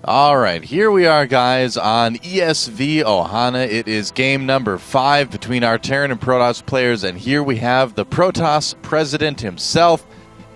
All right, here we are, guys, on ESV Ohana. It is game number 5 between our Terran and Protoss players, and here we have the Protoss president himself,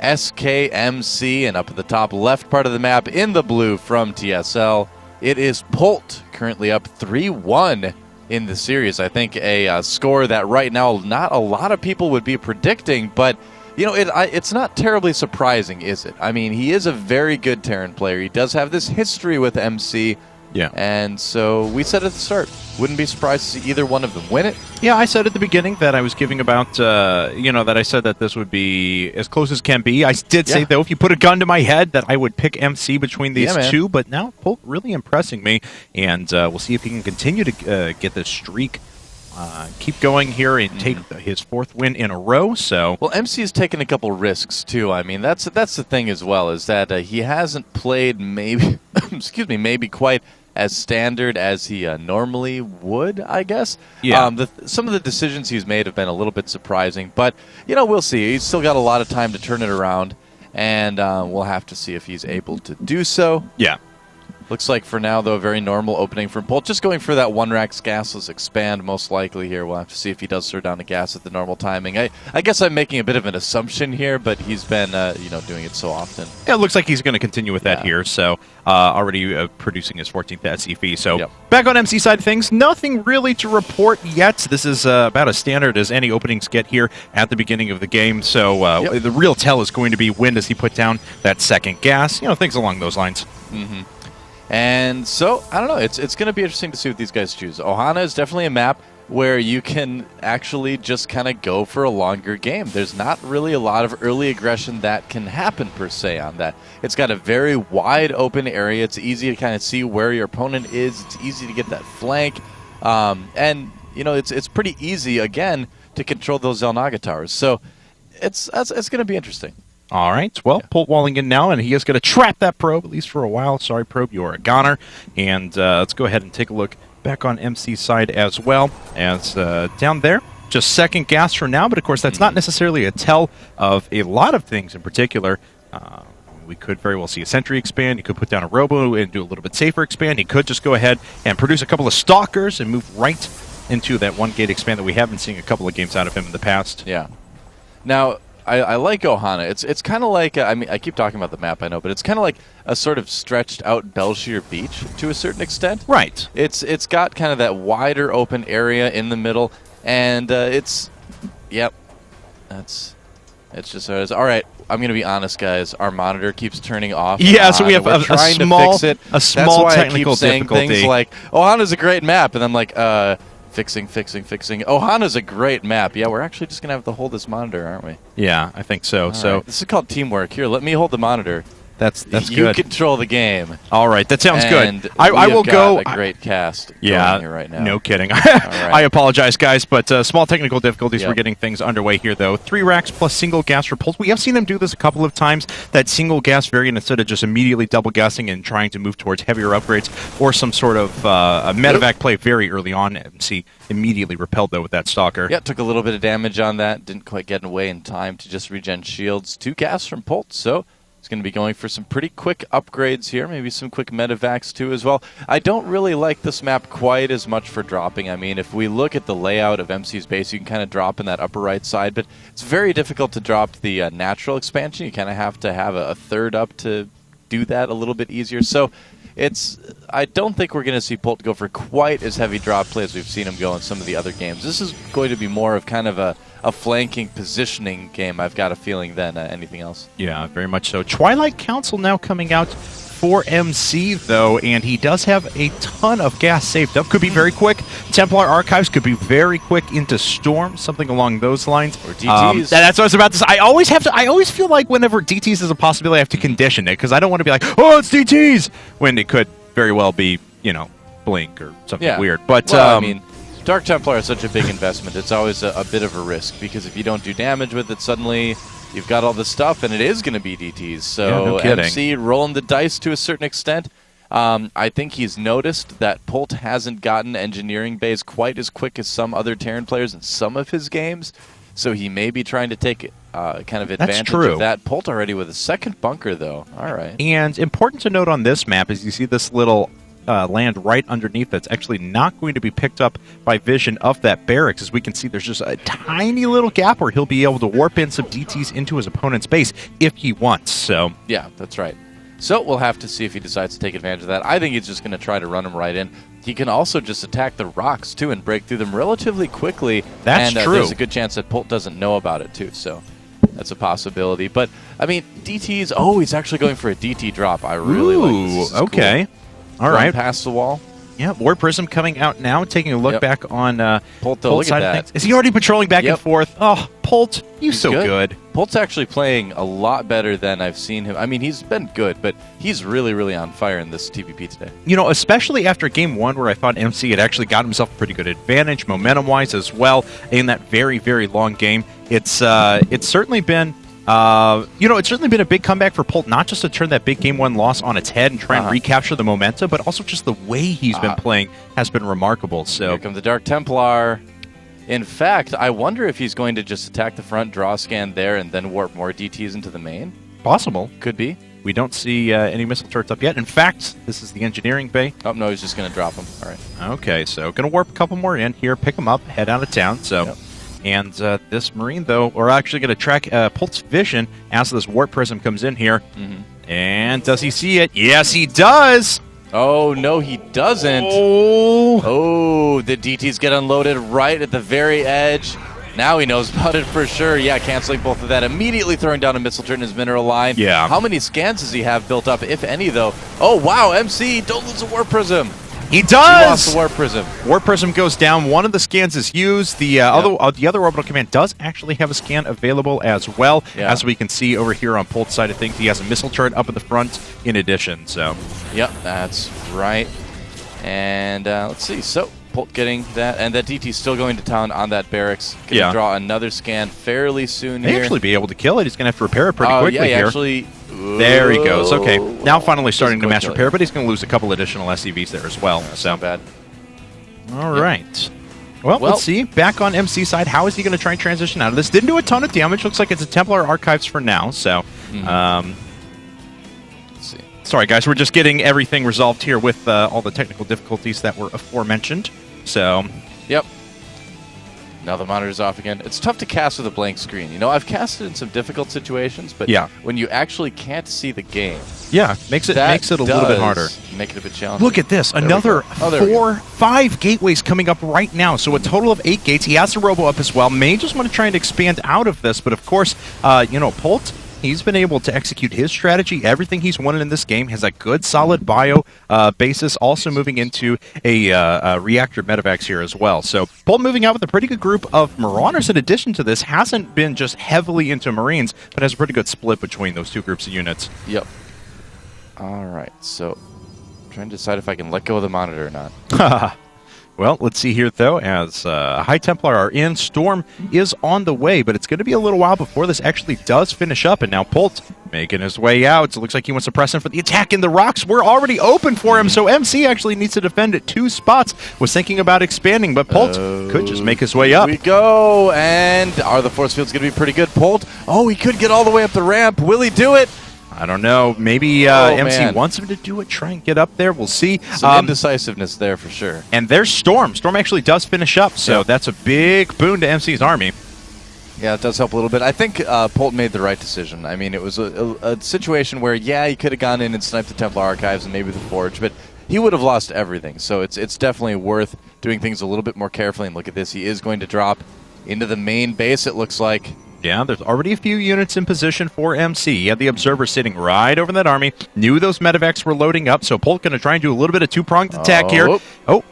SKMC, and up at the top left part of the map in the blue from TSL, it is Polt, currently up 3-1 in the series. I think a score that right now not a lot of people would be predicting, but you know, it's not terribly surprising, is it? I mean, he is a very good Terran player. He does have this history with MC. Yeah. And so we said at the start, wouldn't be surprised to see either one of them win it. Yeah, I said at the beginning that I was giving about, that I said that this would be as close as can be. I did say, though, if you put a gun to my head, that I would pick MC between these two. But now, Polt really impressing me. And we'll see if he can continue to get this streak. Keep going here and take his 4th win in a row. So, well, MC has taken a couple risks too. I mean, that's the thing as well, is that he hasn't played maybe maybe quite as standard as he normally would, I guess. Yeah. Some of the decisions he's made have been a little bit surprising, but you know, we'll see. He's still got a lot of time to turn it around, and we'll have to see if he's able to do so. Yeah. Looks like for now, though, a very normal opening from Polt. Just going for that one Rax gasless expand, most likely here. We'll have to see if he does throw down the gas at the normal timing. I guess I'm making a bit of an assumption here, but he's been doing it so often. Yeah, it looks like he's going to continue with that here. So already producing his 14th SCV. So back on MC side of things, nothing really to report yet. This is about as standard as any openings get here at the beginning of the game. So the real tell is going to be when does he put down that second gas. You know, things along those lines. Mm-hmm. And so, I don't know, it's going to be interesting to see what these guys choose. Ohana is definitely a map where you can actually just kind of go for a longer game. There's not really a lot of early aggression that can happen, per se, on that. It's got a very wide open area. It's easy to kind of see where your opponent is. It's easy to get that flank. And, you know, it's pretty easy, again, to control those Zelnaga towers. So it's going to be interesting. All right. Well, Polt walling in now, and he is going to trap that probe, at least for a while. Sorry, probe, you're a goner. And let's go ahead and take a look back on MC's side as well. As down there, just second gas for now, but of course that's not necessarily a tell of a lot of things in particular. We could very well see a sentry expand. He could put down a robo and do a little bit safer expand. He could just go ahead and produce a couple of stalkers and move right into that one gate expand that we have been seeing a couple of games out of him in the past. Yeah. Now, I like Ohana. It's kind of like, I mean, I keep talking about the map, I know, but it's kind of like a sort of stretched out Belshire Beach to a certain extent. Right. It's got kind of that wider open area in the middle, and it's just how it is. All right, I'm going to be honest, guys. Our monitor keeps turning off. Yeah, so we have a small, to fix it. A small That's why technical I keep saying difficulty. things like, Ohana's a great map, and I'm like, fixing. Ohana's a great map. Yeah, we're actually just going to have to hold this monitor, aren't we? Yeah, I think so. Right. This is called teamwork. Here, let me hold the monitor. That's good. You control the game. All right, that sounds good. I will go. A great cast. Yeah, here right now. No kidding. Right. I apologize, guys, but small technical difficulties. We're getting things underway here, though. 3 racks plus single gas for Polt. We have seen him do this a couple of times. That single gas variant, instead of just immediately double gassing and trying to move towards heavier upgrades or some sort of a medevac play very early on. MC immediately repelled though with that stalker. Yeah, took a little bit of damage on that. Didn't quite get away in time to just regen shields. 2 gas from Polt, so he's going to be going for some pretty quick upgrades here, maybe some quick medevacs too as well. I don't really like this map quite as much for dropping. I mean, if we look at the layout of MC's base, you can kind of drop in that upper right side, but it's very difficult to drop the natural expansion. You kind of have to have a third up to do that a little bit easier. So I don't think we're going to see Polt go for quite as heavy drop play as we've seen him go in some of the other games. This is going to be more of kind of a flanking positioning game, I've got a feeling, than anything else. Yeah, very much so. Twilight Council now coming out for MC, though, and he does have a ton of gas saved up. Could be very quick. Templar Archives could be very quick into Storm, something along those lines. Or DTs. That's what I was about to say. I always feel like whenever DTs is a possibility, I have to condition it, because I don't want to be like, oh, it's DTs, when it could very well be, you know, Blink or something weird. But, well, I mean, Dark Templar is such a big investment. It's always a bit of a risk, because if you don't do damage with it, suddenly you've got all this stuff, and it is going to be DTs. So no kidding. MC rolling the dice to a certain extent. I think he's noticed that Polt hasn't gotten engineering bays quite as quick as some other Terran players in some of his games. so he may be trying to take kind of advantage true. of that. Polt already with a second bunker, though. All right. And important to note on this map is you see this little land right underneath that's actually not going to be picked up by vision of that barracks. As we can see, there's just a tiny little gap where he'll be able to warp in some DTs into his opponent's base if he wants. So yeah, that's right. So we'll have to see if he decides to take advantage of that. I think he's just going to try to run him right in. He can also just attack the rocks, too, and break through them relatively quickly. That's and, true. There's a good chance that Polt doesn't know about it, too, so that's a possibility. But, I mean, DTs... Oh, he's actually going for a DT drop. I really like this. This okay. Cool. All right. Past the wall. Yeah, War Prism coming out now, taking a look back on Polt, Polt's side of things. Is he already patrolling back and forth? Oh, Polt, he's so good. Polt's actually playing a lot better than I've seen him. I mean, he's been good, but he's really, really on fire in this TVP today. You know, especially after Game 1 where I thought MC had actually got himself a pretty good advantage, momentum-wise as well, in that very, very long game. It's certainly been... it's certainly been a big comeback for Polt, not just to turn that big Game 1 loss on its head and try and recapture the momentum, but also just the way he's been playing has been remarkable. So here comes the Dark Templar. In fact, I wonder if he's going to just attack the front, draw a scan there, and then warp more DTs into the main. Possible. Could be. We don't see any missile turrets up yet. In fact, this is the engineering bay. Oh, no, he's just going to drop them. All right. Okay, so going to warp a couple more in here, pick them up, head out of town. So... Yep. And this Marine, though, we're actually going to track Polt's vision as this Warp Prism comes in here. And does he see it? Yes, he does! Oh, no, he doesn't. The DTs get unloaded right at the very edge. Now he knows about it for sure. Yeah, canceling both of that. Immediately throwing down a missile turret in his mineral line. Yeah. How many scans does he have built up, if any, though? Oh, wow, MC, don't lose a Warp Prism. He does! He lost the Warp Prism. Warp Prism goes down. One of the scans is used. The other orbital command does actually have a scan available as well. Yeah. As we can see over here on Polt's side of things, he has a missile turret up at the front in addition. So, yep, that's right. And let's see. So, Polt getting that. And that DT's still going to town on that barracks. Going to draw another scan fairly soon here. May actually be able to kill it. He's going to have to repair it pretty quickly yeah, here. Actually... There he goes. Okay, now finally starting to mass repair, but he's going to lose a couple additional SCVs there as well. That's not bad. All right. Well, let's see. Back on MC side, how is he going to try and transition out of this? Didn't do a ton of damage. Looks like it's a Templar Archives for now. So, let's see. Sorry, guys. We're just getting everything resolved here with all the technical difficulties that were aforementioned. So, yep. Now the monitor's off again. It's tough to cast with a blank screen. You know, I've casted in some difficult situations, but when you actually can't see the game, makes it a little bit harder. Make it a bit challenging. Look at this. Another 5 gateways coming up right now. So a total of 8 gates. He has the robo up as well. May just want to try and expand out of this, but of course, Polt, he's been able to execute his strategy. Everything he's wanted in this game has a good, solid bio basis, also moving into a reactor medevacs here as well. So Polt moving out with a pretty good group of Marauders in addition to this. Hasn't been just heavily into Marines, but has a pretty good split between those two groups of units. Yep. All right, so trying to decide if I can let go of the monitor or not. Well, let's see here, though, as High Templar are in. Storm is on the way, but it's going to be a little while before this actually does finish up. And now Polt making his way out. So it looks like he wants to press in for the attack in the rocks. We're already open for him, so MC actually needs to defend at 2 spots. Was thinking about expanding, but Polt could just make his way up. Here we go, and are the force fields going to be pretty good? Polt, he could get all the way up the ramp. Will he do it? I don't know. Maybe MC wants him to do it, try and get up there. We'll see. Some indecisiveness there for sure. And there's Storm. Storm actually does finish up, so that's a big boon to MC's army. Yeah, it does help a little bit. I think Polt made the right decision. I mean, it was a situation where, he could have gone in and sniped the Templar Archives and maybe the Forge, but he would have lost everything. So it's definitely worth doing things a little bit more carefully. And look at this. He is going to drop into the main base, it looks like. Yeah, there's already a few units in position for MC. He had the Observer sitting right over that army. Knew those medevacs were loading up, so Polt going to try and do a little bit of two-pronged attack here.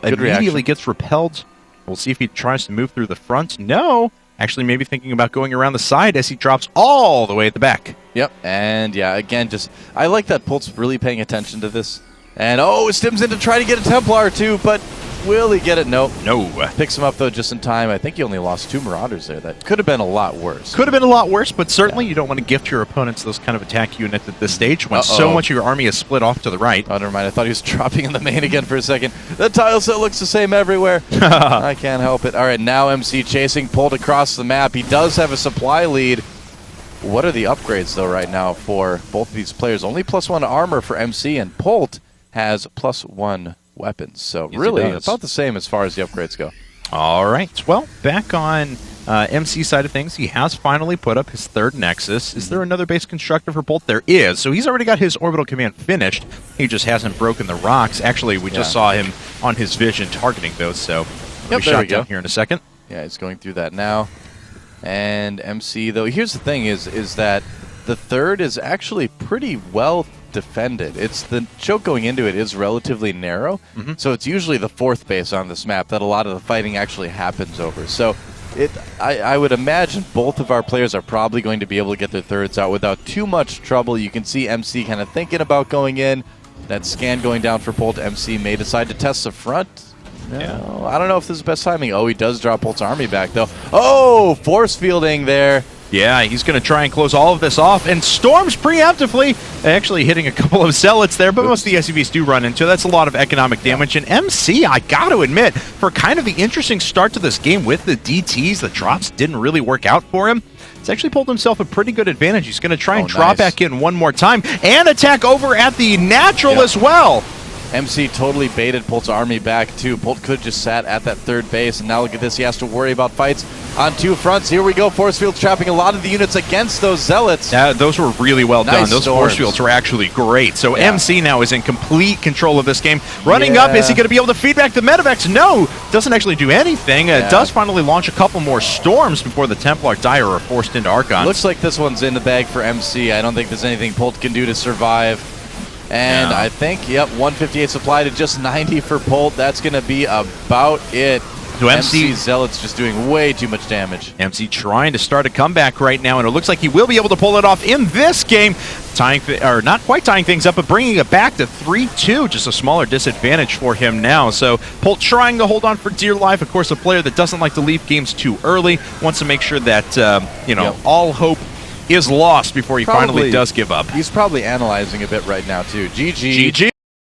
Immediately gets repelled. We'll see if he tries to move through the front. No. Actually, maybe thinking about going around the side as he drops all the way at the back. Yep, and again, I like that Polt's really paying attention to this. And Stims in to try to get a Templar too, but Will he get it? Nope. No. Picks him up, though, just in time. I think he only lost 2 Marauders there. That could have been a lot worse. Could have been a lot worse, but certainly you don't want to gift your opponents those kind of attack units at this stage when so much of your army is split off to the right. Oh, never mind. I thought he was dropping in the main again for a second. The tile set looks the same everywhere. I can't help it. All right, now MC chasing Polt across the map. He does have a supply lead. What are the upgrades, though, right now for both of these players? Only +1 armor for MC, and Polt has +1 weapons. So Yes, really about the same as far as the upgrades go. All right. Well, back on MC side of things, he has finally put up his 3rd Nexus. Is there another base constructor for Polt? There is. So he's already got his orbital command finished. He just hasn't broken the rocks. Actually, we just saw him on his vision targeting those. So yep, shot down here in a second. Yeah, he's going through that now. And MC, though, here's the thing is that the 3rd is actually pretty well defended. It's the choke going into it is relatively narrow, so it's usually the 4th base on this map that a lot of the fighting actually happens over. So I would imagine both of our players are probably going to be able to get their 3rds out without too much trouble. You can see MC kind of thinking about going in. That scan going down for Polt. MC may decide to test the front. No, yeah. I don't know if this is the best timing. Oh, he does drop Polt's army back, though. Oh, force fielding there. Yeah, he's going to try and close all of this off, and storms preemptively, actually hitting a couple of zealots there, but most of the SCVs do run into. That's a lot of economic damage, and MC, I got to admit, for kind of the interesting start to this game with the DTs, the drops didn't really work out for him. He's actually pulled himself a pretty good advantage. He's going to try and draw back in one more time, and attack over at the natural as well. MC totally baited Polt's army back, too. Polt could just sat at that 3rd base, and now look at this. He has to worry about fights on 2 fronts. Here we go. Force fields trapping a lot of the units against those zealots. Those were really well done. Those storms. force fields were actually great. So MC now is in complete control of this game. Running up, is he going to be able to feed back the Medivacs? No, doesn't actually do anything. Does finally launch a couple more storms before the Templar Dire are forced into Archons. Looks like this one's in the bag for MC. I don't think there's anything Polt can do to survive. And I think, 158 supply to just 90 for Polt. That's going to be about it. So MC Zealot's just doing way too much damage. MC trying to start a comeback right now, and it looks like he will be able to pull it off in this game. Not quite tying things up, but bringing it back to 3-2. Just a smaller disadvantage for him now. So Polt trying to hold on for dear life. Of course, a player that doesn't like to leave games too early. Wants to make sure that, all hope is lost before he finally does give up. He's probably analyzing a bit right now, too. GG. GG.